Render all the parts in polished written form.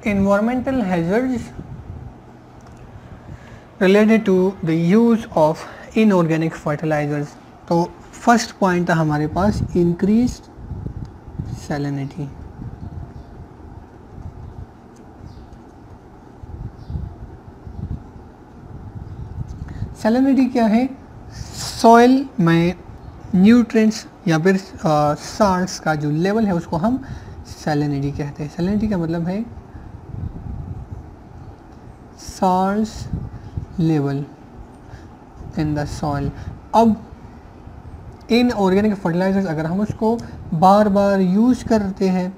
environmental hazards related to the use of inorganic fertilizers। तो first point था हमारे पास increased salinity. Salinity क्या है? सॉइल में न्यूट्रिएंट्स या फिर साल्ट्स का जो लेवल है उसको हम सैलिनिटी कहते हैं। सैलिनिटी का मतलब है salts level in the soil. अब इन ऑर्गेनिक फर्टिलाइजर्स अगर हम उसको बार बार यूज़ करते हैं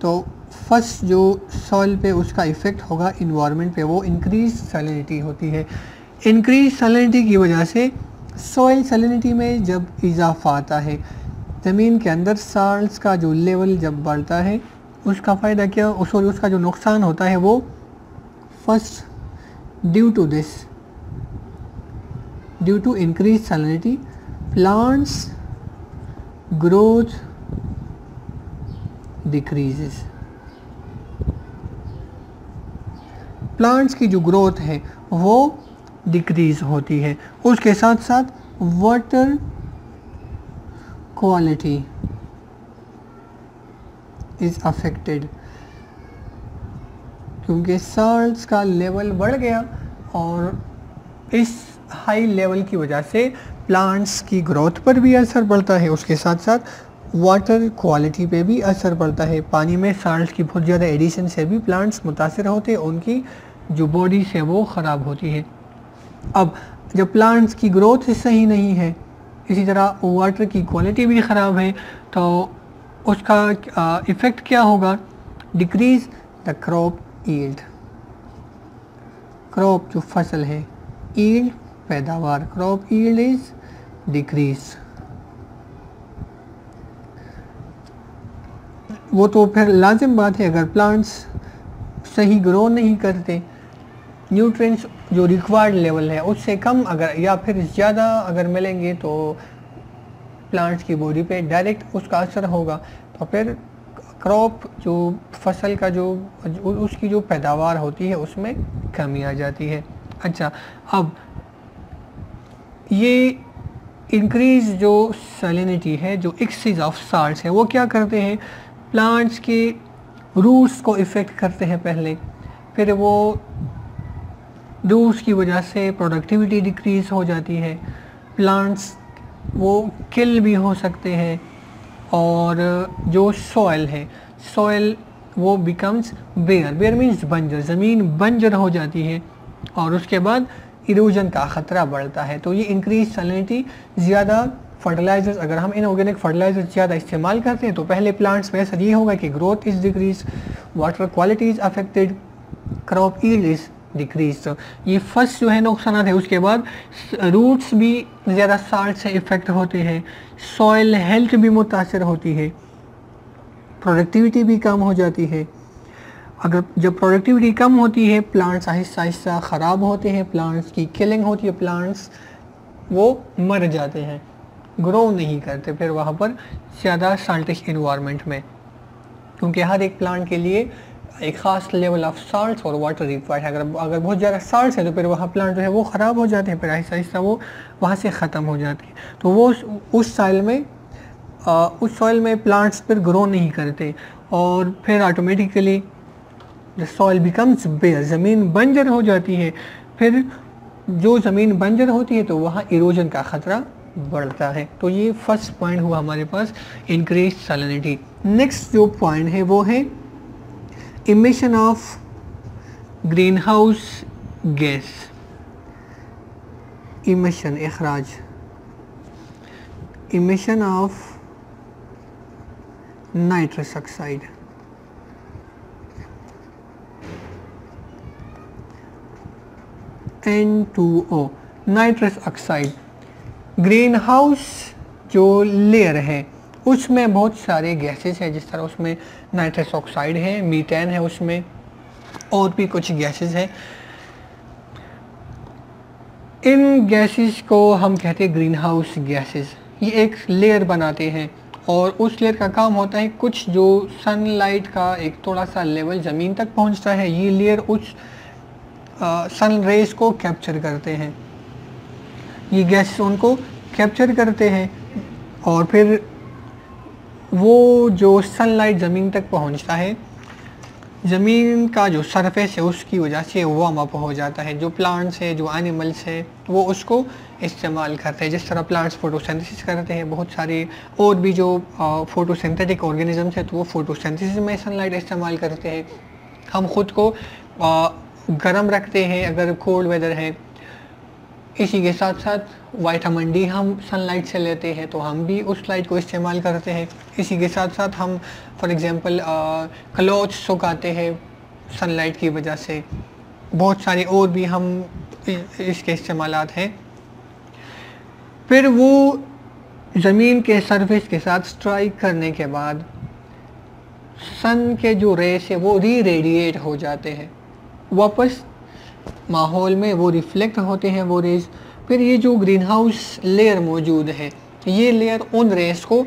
तो फर्स्ट जो सॉइल पे उसका इफ़ेक्ट होगा इन्वायरमेंट पे, वो इंक्रीज सैलिनिटी होती है। इंक्रीज सैलिनिटी की वजह से सॉइल सैलिनिटी में जब इजाफा आता है, ज़मीन के अंदर साल्ट्स का जो लेवल जब बढ़ता है, उसका फ़ायदा क्या, उसका जो नुकसान होता है वो first due to increase salinity plants growth decreases. Plants की जो ग्रोथ है वो डिक्रीज होती है। उसके साथ साथ वाटर क्वालिटी इज अफेक्टेड, क्योंकि साल्ट्स का लेवल बढ़ गया और इस हाई लेवल की वजह से प्लांट्स की ग्रोथ पर भी असर पड़ता है। उसके साथ साथ वाटर क्वालिटी पे भी असर पड़ता है। पानी में साल्ट की बहुत ज़्यादा एडिशन से भी प्लांट्स मुतासिर होते हैं, उनकी जो बॉडी है वो ख़राब होती है। अब जब प्लांट्स की ग्रोथ सही नहीं है, इसी तरह वाटर की क्वालिटी भी ख़राब है, तो उसका इफ़ेक्ट क्या होगा? Decrease the crop yield. Crop जो फसल है, यील्ड पैदावार, क्रॉप यील्ड इज डिक्रीज। वो तो फिर लाजिम बात है, अगर प्लांट्स सही ग्रो नहीं करते, न्यूट्रिएंट्स जो रिक्वायर्ड लेवल है उससे कम अगर या फिर ज़्यादा अगर मिलेंगे तो प्लांट्स की बॉडी पे डायरेक्ट उसका असर होगा, तो फिर क्रॉप जो फसल का जो उसकी जो पैदावार होती है उसमें कमी आ जाती है। अच्छा, अब ये इंक्रीज जो सैलिनिटी है, जो एक्सेस ऑफ साल्ट्स है, वो क्या करते हैं? प्लांट्स के रूट्स को इफ़ेक्ट करते हैं पहले, फिर वो रूट्स की वजह से प्रोडक्टिविटी डिक्रीज़ हो जाती है, प्लांट्स वो किल भी हो सकते हैं, और जो सॉइल है, सॉइल वो बिकम्स बेयर मीन्स बंजर, ज़मीन बंजर हो जाती है और उसके बाद इरोजन का ख़तरा बढ़ता है। तो ये इंक्रीज सैलिनिटी, ज़्यादा फर्टिलाइजर्स अगर हम इनऑर्गेनिक फर्टिलाइजर्स ज़्यादा इस्तेमाल करते हैं तो पहले प्लांट्स में असर ये होगा कि growth is decrease, water quality is affected, crop yield is decrease. तो ये फर्स्ट जो है नुकसान है। उसके बाद रूट्स भी ज़्यादा साल्ट से इफ़ेक्ट होते हैं, सॉइल हेल्थ भी मुतासर होती है, प्रोडक्टिविटी भी कम हो जाती है। अगर जब प्रोडक्टिविटी कम होती है, प्लांट्स आहिस्ता आहिस्ता ख़राब होते हैं, प्लांट्स की किलिंग होती है, प्लांट्स वो मर जाते हैं, ग्रो नहीं करते फिर वहाँ पर ज़्यादा साल्टिश इन्वायरमेंट में, क्योंकि हर एक प्लांट के लिए एक ख़ास लेवल ऑफ साल्ट्स और वाटर रिक्वायर्ड है। अगर बहुत ज़्यादा साल्ट्स है तो फिर वहाँ प्लांट जो है वो ख़राब हो जाते हैं, फिर आहिस्ता आहिस्ता वो वहाँ से ख़त्म हो जाते हैं। तो वो उस सॉइल में प्लांट्स फिर ग्रो नहीं करते और फिर automatically the soil becomes bare, ज़मीन बंजर हो जाती है। फिर जो ज़मीन बंजर होती है तो वहाँ इरोजन का ख़तरा बढ़ता है। तो ये फर्स्ट पॉइंट हुआ हमारे पास, इंक्रीज सैलिनिटी। नेक्स्ट जो पॉइंट है वो है emission of greenhouse gas. Emission इखराज, emission of nitrous oxide. N2O, nitrous oxide. Greenhouse जो लेयर है उसमें बहुत सारे गैसेस हैं, जिस तरह उसमें नाइट्रस ऑक्साइड है, मीथेन है, उसमें और भी कुछ गैसेस हैं। इन गैसेस को हम कहते हैं ग्रीन हाउस गैसेस। ये एक लेयर बनाते हैं और उस लेयर का काम होता है कुछ जो सनलाइट का एक थोड़ा सा लेवल ज़मीन तक पहुंचता है, ये लेयर उस सन रेज को कैप्चर करते हैं, ये गैसेस उनको कैप्चर करते हैं और फिर वो जो सनलाइट ज़मीन तक पहुंचता है, ज़मीन का जो सरफेस है उसकी वजह से वार्म अप हो जाता है। जो प्लांट्स है, जो एनिमल्स है, वो उसको इस्तेमाल करते हैं। जिस तरह प्लांट्स फोटोसिंथेसिस करते हैं, बहुत सारे और भी जो फोटोसिंथेटिक ऑर्गेनिजम्स है तो वो फोटोसिंथेसिस में सनलाइट इस्तेमाल करते हैं। हम ख़ुद को गर्म रखते हैं अगर कोल्ड वेदर है। इसी के साथ साथ विटामिन डी हम सनलाइट से लेते हैं तो हम भी उस लाइट को इस्तेमाल करते हैं। इसी के साथ साथ हम फॉर एग्ज़ाम्पल क्लॉथ्स सुखाते हैं सनलाइट की वजह से। बहुत सारे और भी हम इसके इस्तेमालात हैं। फिर वो ज़मीन के सरफेस के साथ स्ट्राइक करने के बाद सन के जो रेस है वो रेडिएट हो जाते हैं, वापस माहौल में वो रिफ्लेक्ट होते हैं वो रेस। फिर ये जो ग्रीन हाउस लेयर मौजूद है, ये लेयर उन रेस को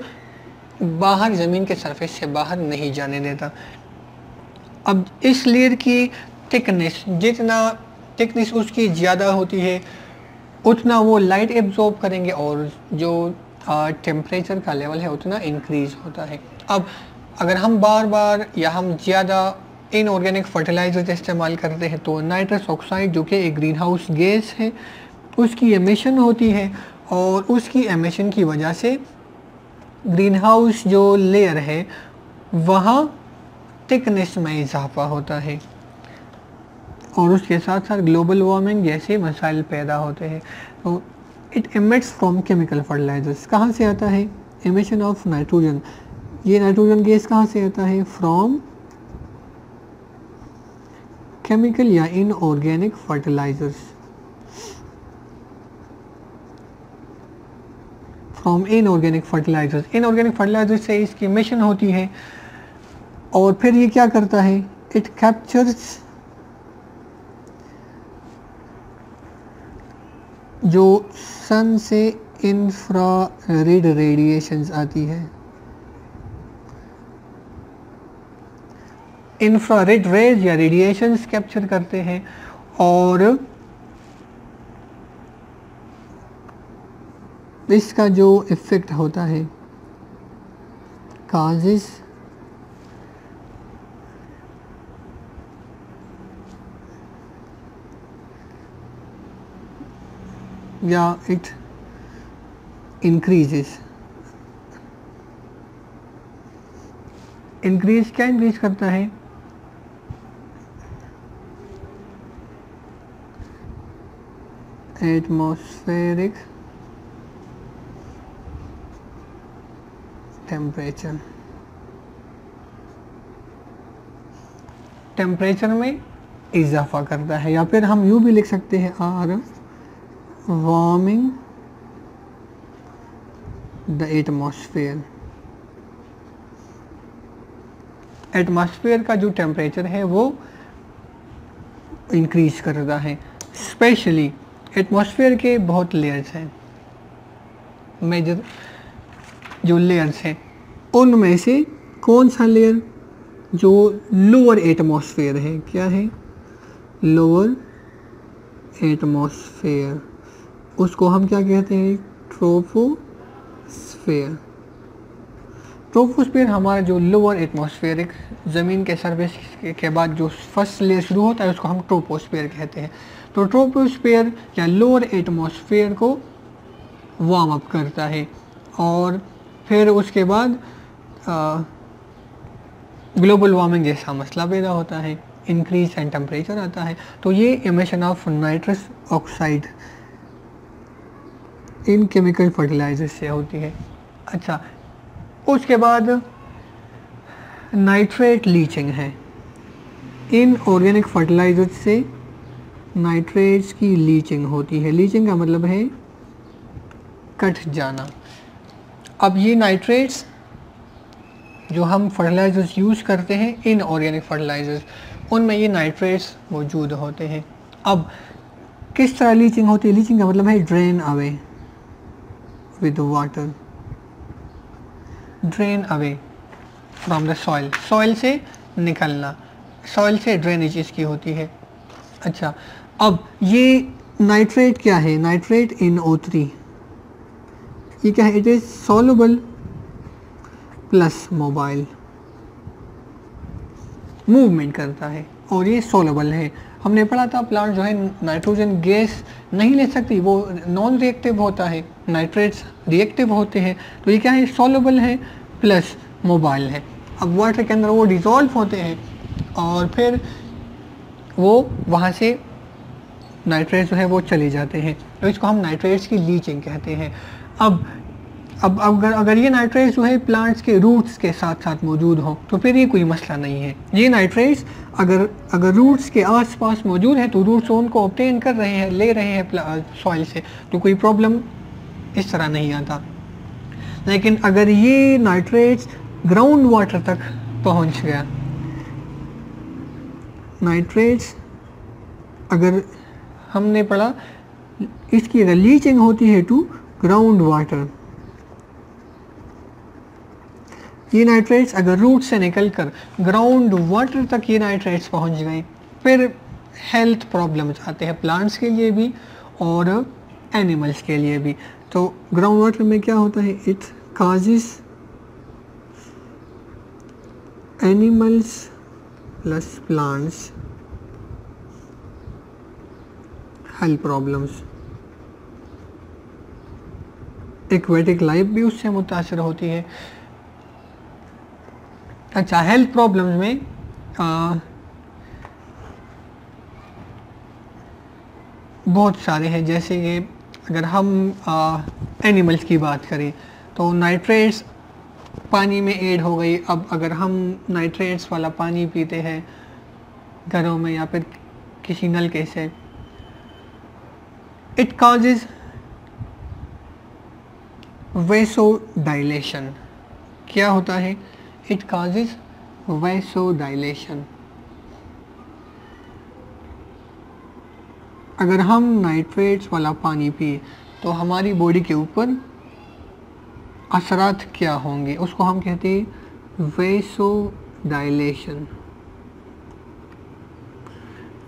बाहर ज़मीन के सरफेस से बाहर नहीं जाने देता। अब इस लेयर की थिकनेस, जितना थिकनेस उसकी ज़्यादा होती है उतना वो लाइट एब्जॉर्ब करेंगे और जो टेम्परेचर का लेवल है उतना इंक्रीज़ होता है। अब अगर हम बार बार या हम ज़्यादा इनऑर्गेनिक फर्टिलाइजर इस्तेमाल करते हैं तो नाइट्रस ऑक्साइड जो कि एक ग्रीन हाउस गैस है उसकी एमिशन होती है और उसकी एमिशन की वजह से ग्रीन हाउस जो लेयर है वहाँ थिकनेस में इजाफा होता है और उसके साथ साथ ग्लोबल वार्मिंग जैसे मसाइल पैदा होते हैं। तो it emits from chemical fertilizers. कहाँ से आता है एमिशन ऑफ नाइट्रोजन? ये नाइट्रोजन गैस कहाँ से आता है? फ्रॉम केमिकल या inorganic fertilizers, from inorganic fertilizers. Inorganic fertilizer से इसकी एमिशन होती है और फिर ये क्या करता है? इट कैप्चर्स जो सन से इंफ्रारेड रेडिएशंस आती है, इंफ्रारेड रेज या रेडिएशंस कैप्चर करते हैं और इसका जो इफ़ेक्ट होता है काजेस या इट इंक्रीजेस। इंक्रीज क्या इंक्रीज करता है? एटमॉस्फेरिक टेम्परेचर, टेम्परेचर में इजाफा करता है। या फिर हम यूँ भी लिख सकते हैं are warming the atmosphere. Atmosphere का जो टेम्परेचर है वो इंक्रीज करता है। स्पेशली एटमॉस्फेयर के बहुत लेयर्स हैं, मेजर जो लेयर्स हैं उनमें से कौन सा लेयर जो लोअर एटमॉस्फेयर है? क्या है? Lower atmosphere. उसको हम क्या कहते हैं? ट्रोपोस्फेयर। ट्रोपोस्फेयर हमारा जो लोअर एटमॉस्फेरिक ज़मीन के सरफेस के बाद जो फर्स्ट लेयर शुरू होता है उसको हम ट्रोपोस्फेयर कहते हैं। तो ट्रोपोस्फेयर या लोअर एटमॉस्फेयर को वार्म अप करता है और फिर उसके बाद ग्लोबल वार्मिंग जैसा मसला पैदा होता है, इंक्रीज इन टेम्परेचर आता है। तो ये एमिशन ऑफ नाइट्रस ऑक्साइड इन केमिकल फर्टिलाइजर से होती है। अच्छा, उसके बाद नाइट्रेट लीचिंग है। इन ऑर्गेनिक फर्टिलाइजर से नाइट्रेट्स की लीचिंग होती है। लीचिंग का मतलब है कट जाना। अब ये नाइट्रेट्स जो हम फर्टिलाइजर्स यूज़ करते हैं, इन ऑर्गेनिक फर्टिलाइजर्स, उनमें ये नाइट्रेट्स मौजूद होते हैं। अब किस तरह लीचिंग होती है? लीचिंग का मतलब है drain away with water. Drain away from the soil, soil से निकलना, सॉइल से ड्रेनेज इसकी होती है। अच्छा, अब ये नाइट्रेट क्या है, नाइट्रेट NO3, ये क्या है, it is soluble plus mobile, movement करता है और ये सॉल्युबल है। हमने पढ़ा था प्लांट जो है नाइट्रोजन गैस नहीं ले सकती, वो नॉन रिएक्टिव होता है, नाइट्रेट्स रिएक्टिव होते हैं, तो ये क्या है, सॉल्युबल है प्लस मोबाइल है। अब वाटर के अंदर वो डिज़ोल्व होते हैं और फिर वो वहाँ से नाइट्रेट्स जो है वो चले जाते हैं, तो इसको हम नाइट्रेट्स की लीचिंग कहते हैं। अब अगर ये नाइट्रेट्स जो है प्लांट्स के रूट्स के साथ साथ मौजूद हो तो फिर ये कोई मसला नहीं है। ये नाइट्रेट्स अगर रूट्स के आसपास मौजूद है तो रूट्स उनको ऑब्टेन कर रहे हैं, ले रहे हैं सॉइल से, तो कोई प्रॉब्लम इस तरह नहीं आता। लेकिन अगर ये नाइट्रेट्स ग्राउंड वाटर तक पहुंच गया, नाइट्रेट्स अगर हमने पढ़ा इसकी अगर लीचिंग होती है टू ग्राउंड वाटर, ये नाइट्रेट्स अगर रूट से निकलकर ग्राउंड वाटर तक ये नाइट्रेट्स पहुंच गए, फिर हेल्थ प्रॉब्लम्स आते हैं प्लांट्स के लिए भी और एनिमल्स के लिए भी। तो ग्राउंड वाटर में क्या होता है, it causes animals plus plants health problems, aquatic life भी उससे मुतासर होती है। अच्छा, हेल्थ प्रॉब्लम्स में बहुत सारे हैं, जैसे कि अगर हम एनिमल्स की बात करें तो नाइट्रेट्स पानी में ऐड हो गई। अब अगर हम नाइट्रेट्स वाला पानी पीते हैं घरों में या फिर किसी नलके से, इट कॉजेज वेसोडाइलेशन। क्या होता है, इट कॉजेज वेसोडाइलेशन। अगर हम नाइट्रेट्स वाला पानी पिए तो हमारी बॉडी के ऊपर असरात क्या होंगे, उसको हम कहते हैं vasodilation.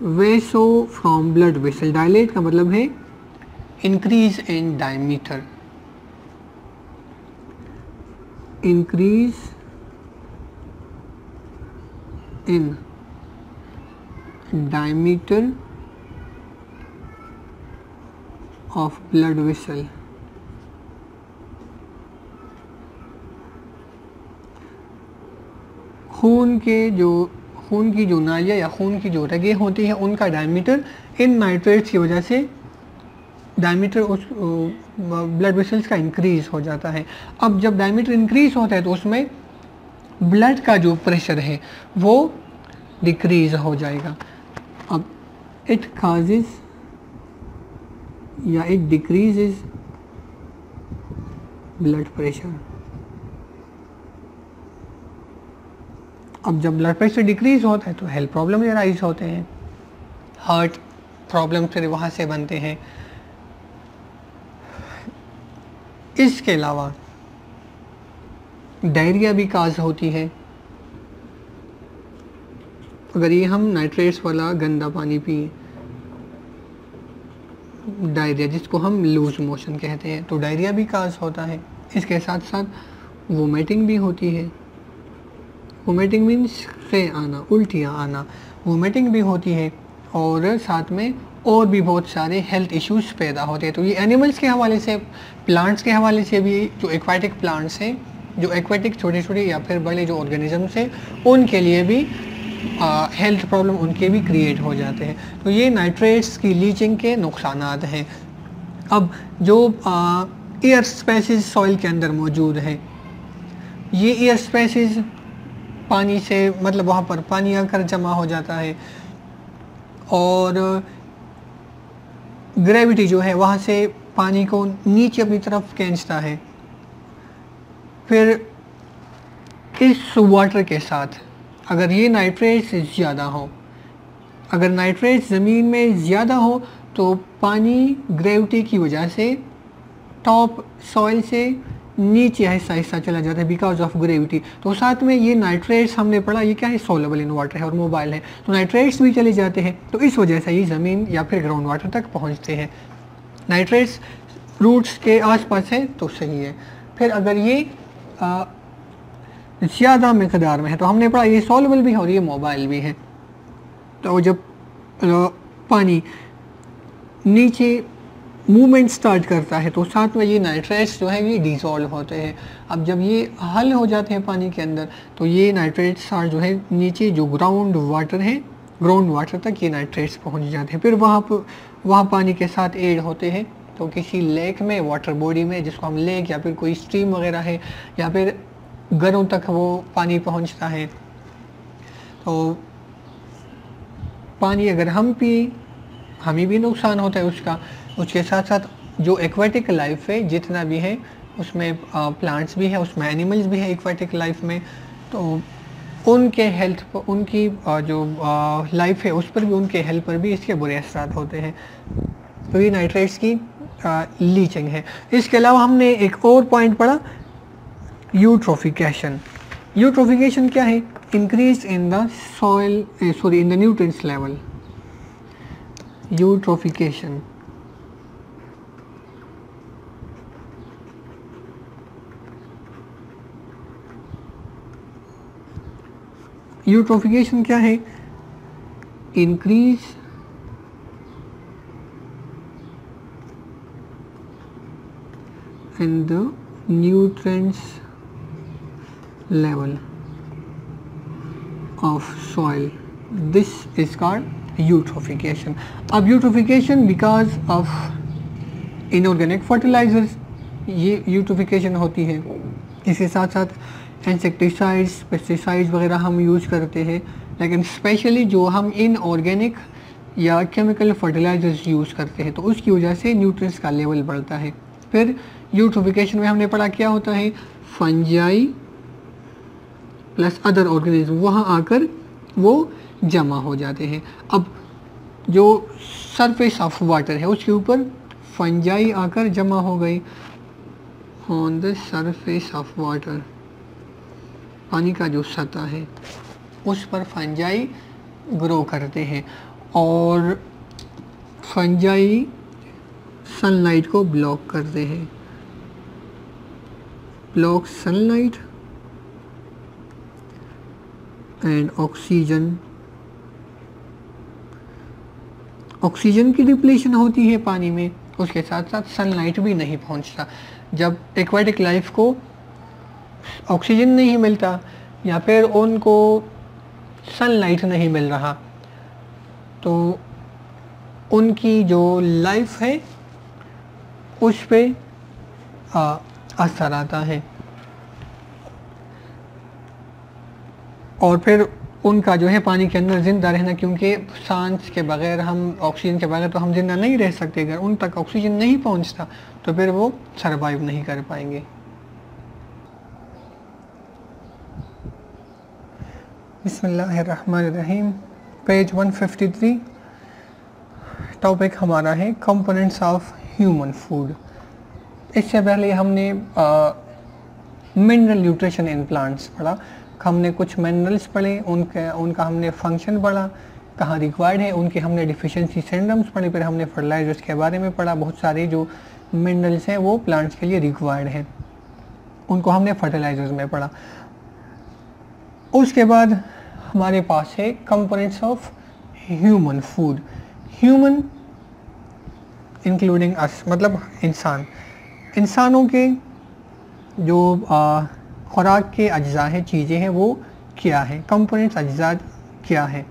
वेसो from blood vessel, dilate का मतलब है increase in diameter, increase in diameter of blood vessel. खून की जो नालियाँ या खून की जो रगें होती हैं उनका डायमीटर इन नाइट्रेट्स की वजह से डायमीटर उस ब्लड वेसल्स का इंक्रीज हो जाता है। अब जब डायमीटर इंक्रीज होता है तो उसमें ब्लड का जो प्रेशर है वो डिक्रीज हो जाएगा। अब इट काजेज या इट डिक्रीजेज ब्लड प्रेशर। अब जब ब्लड प्रेशर डिक्रीज होता है तो हेल्थ प्रॉब्लम राइज होते हैं, हार्ट प्रॉब्लम फिर वहाँ से बनते हैं। इसके अलावा डायरिया भी काज होती है अगर ये हम नाइट्रेट्स वाला गंदा पानी पिए। डायरिया जिसको हम लूज मोशन कहते हैं, तो डायरिया भी काज होता है। इसके साथ साथ वोमिटिंग भी होती है। वोमिटिंग मीन्स से आना, उल्टियाँ आना, वोमिटिंग भी होती है और साथ में और भी बहुत सारे हेल्थ इश्यूज पैदा होते हैं। तो ये एनिमल्स के हवाले से, प्लांट्स के हवाले से भी, जो एक्वाटिक प्लांट्स हैं, जो एक्वाटिक छोटे छोटे या फिर बड़े जो ऑर्गेनिजम्स हैं, उनके लिए भी हेल्थ प्रॉब्लम उनके भी क्रिएट हो जाते हैं। तो ये नाइट्रेट्स की लीचिंग के नुकसानात हैं। अब जो एयर स्पेसिस सॉइल के अंदर मौजूद है, ये एयर स्पेसिस पानी से, मतलब वहाँ पर पानी आकर जमा हो जाता है और ग्रेविटी जो है वहाँ से पानी को नीचे अपनी तरफ खींचता है। फिर इस वाटर के साथ अगर ये नाइट्रेट्स ज़्यादा हो, अगर नाइट्रेट्स ज़मीन में ज़्यादा हो तो पानी ग्रेविटी की वजह से टॉप सॉइल से नीचे हिस्सा हिस्सा चला जाता है बिकॉज ऑफ ग्रेविटी। तो साथ में ये नाइट्रेट्स हमने पढ़ा, ये क्या है, सोलेबल इन वाटर है और मोबाइल है, तो नाइट्रेट्स भी चले जाते हैं, तो इस वजह से ये ज़मीन या फिर ग्राउंड वाटर तक पहुँचते हैं। नाइट्रेट्स रूट्स के आसपास है तो सही है। फिर अगर ये ज़्यादा मकदार में है तो हमने पढ़ा ये सॉल्युबल भी है और ये मोबाइल भी है। तो जब पानी नीचे मूवमेंट स्टार्ट करता है तो साथ में ये नाइट्रेट्स जो है ये डिसॉल्व होते हैं। अब जब ये हल हो जाते हैं पानी के अंदर तो ये नाइट्रेट्स जो है नीचे जो ग्राउंड वाटर तक ये नाइट्रेट्स पहुंच जाते हैं। फिर वहाँ पानी के साथ ऐड होते हैं तो किसी लेक में, वाटर बॉडी में, जिसको हम लेक या फिर कोई स्ट्रीम वगैरह है, या फिर घरों तक वो पानी पहुंचता है। तो पानी अगर हम पिए हमें भी नुकसान होता है उसका। उसके साथ साथ जो एक्वेटिक लाइफ है जितना भी है उसमें प्लांट्स भी है, उसमें एनिमल्स भी है एक्वेटिक लाइफ में, तो उनके हेल्थ पर, उनकी जो लाइफ है उस पर भी, उनके हेल्थ पर भी इसके बुरे असरात होते हैं। तो ये नाइट्रेट्स की लीचिंग है। इसके अलावा हमने एक और पॉइंट पढ़ा, यूट्रोफिकेशन। यूट्रोफिकेशन क्या है? Increase in the soil, in the nutrients level. Eutrophication eutrophication क्या है? Increase in the nutrients level of soil. This is called eutrophication. अब eutrophication because of inorganic fertilizers ये eutrophication होती है। इसके साथ साथ इंसेक्टिसाइड्स, पेस्टिसाइड्स वगैरह हम यूज़ करते हैं, लेकिन स्पेशली जो हम इनऑर्गेनिक या केमिकल फर्टिलाइजर्स यूज़ करते हैं तो उसकी वजह से न्यूट्रिएंट्स का लेवल बढ़ता है। फिर यूट्रोफिकेशन में हमने पढ़ा क्या होता है, फंजाई प्लस अदर ऑर्गेनिज्म वहाँ आकर वो जमा हो जाते हैं। अब जो सरफेस ऑफ वाटर है उसके ऊपर फंजाई आकर जमा हो गई, on the surface of water, पानी का जो सतह है उस पर फंजाई ग्रो करते हैं और फंजाई सनलाइट को ब्लॉक करते हैं, block sunlight and oxygen. Oxygen की डिप्लीशन होती है पानी में, उसके साथ साथ सनलाइट भी नहीं पहुंचता। जब एक्वेटिक लाइफ को ऑक्सीजन नहीं मिलता या फिर उनको सनलाइट नहीं मिल रहा तो उनकी जो लाइफ है उस पे असर आता है और फिर उनका जो है पानी के अंदर ज़िंदा रहना, क्योंकि सांस के बगैर, हम ऑक्सीजन के बगैर तो हम ज़िंदा नहीं रह सकते। अगर उन तक ऑक्सीजन नहीं पहुंचता तो फिर वो सरवाइव नहीं कर पाएंगे। बिस्मिल्लाहिर्रहमानिर्रहीम। पेज 153, टॉपिक हमारा है कंपोनेंट्स ऑफ ह्यूमन फूड। इससे पहले हमने मिनरल न्यूट्रिशन इन प्लांट्स पढ़ा, हमने कुछ मिनरल्स पढ़े, उनका हमने फंक्शन पढ़ा, कहाँ रिक्वायर्ड है, उनके हमने डिफिशिएंसी सिंड्रोम्स पढ़े, फिर हमने फर्टिलाइजर्स के बारे में पढ़ा। बहुत सारे जो मिनरल्स हैं वो प्लांट्स के लिए रिक्वायर्ड हैं, उनको हमने फर्टिलाइजर्स में पढ़ा। उसके बाद हमारे पास है components of human food. Human including अस, मतलब इंसान, इंसानों के जो खुराक के अज्जा हैं, चीज़ें हैं, वो क्या है, कंपोनेंट्स अज्जा क्या है।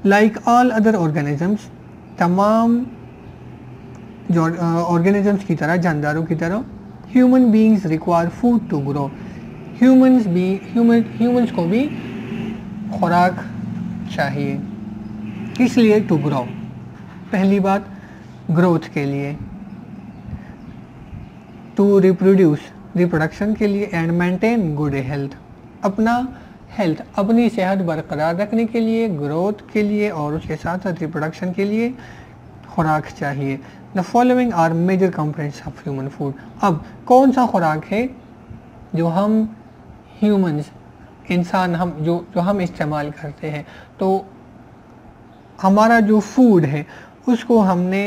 लाइक ऑल अदर ऑर्गेनिजम्स, तमाम जो ऑर्गेनिजम्स की तरह, जानदारों की तरह, human beings require food to grow. Humans को भी खुराक चाहिए, इसलिए टू ग्रो। पहली बात ग्रोथ के लिए, टू रिप्रोड्यूस, रिप्रोडक्शन के लिए, एंड मेंटेन गुड हेल्थ, अपना हेल्थ, अपनी सेहत बरकरार रखने के लिए, ग्रोथ के लिए और उसके साथ साथ रिप्रोडक्शन के लिए खुराक चाहिए। The following are major components of human food. अब कौन सा खुराक है जो हम ह्यूमंस इंसान हम जो हम इस्तेमाल करते हैं। तो हमारा जो फूड है उसको हमने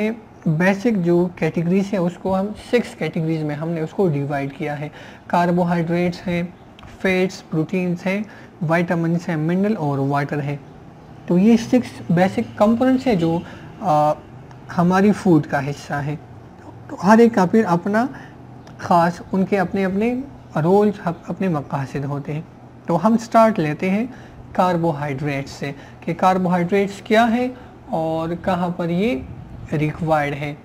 बेसिक जो कैटेगरीज है उसको हम 6 कैटेगरीज में हमने उसको डिवाइड किया है। कार्बोहाइड्रेट्स हैं, फैट्स, प्रोटीन्स हैं, विटामिन्स हैं, मिनरल और वाटर है। तो ये 6 बेसिक कंपोनेंट्स हैं जो हमारी फूड का हिस्सा है। तो हर एक का फिर अपना ख़ास उनके अपने अपने रोल्स, अपने मकासद होते हैं। तो हम स्टार्ट लेते हैं कार्बोहाइड्रेट्स से कि कार्बोहाइड्रेट्स क्या है और कहाँ पर ये रिक्वायर्ड है।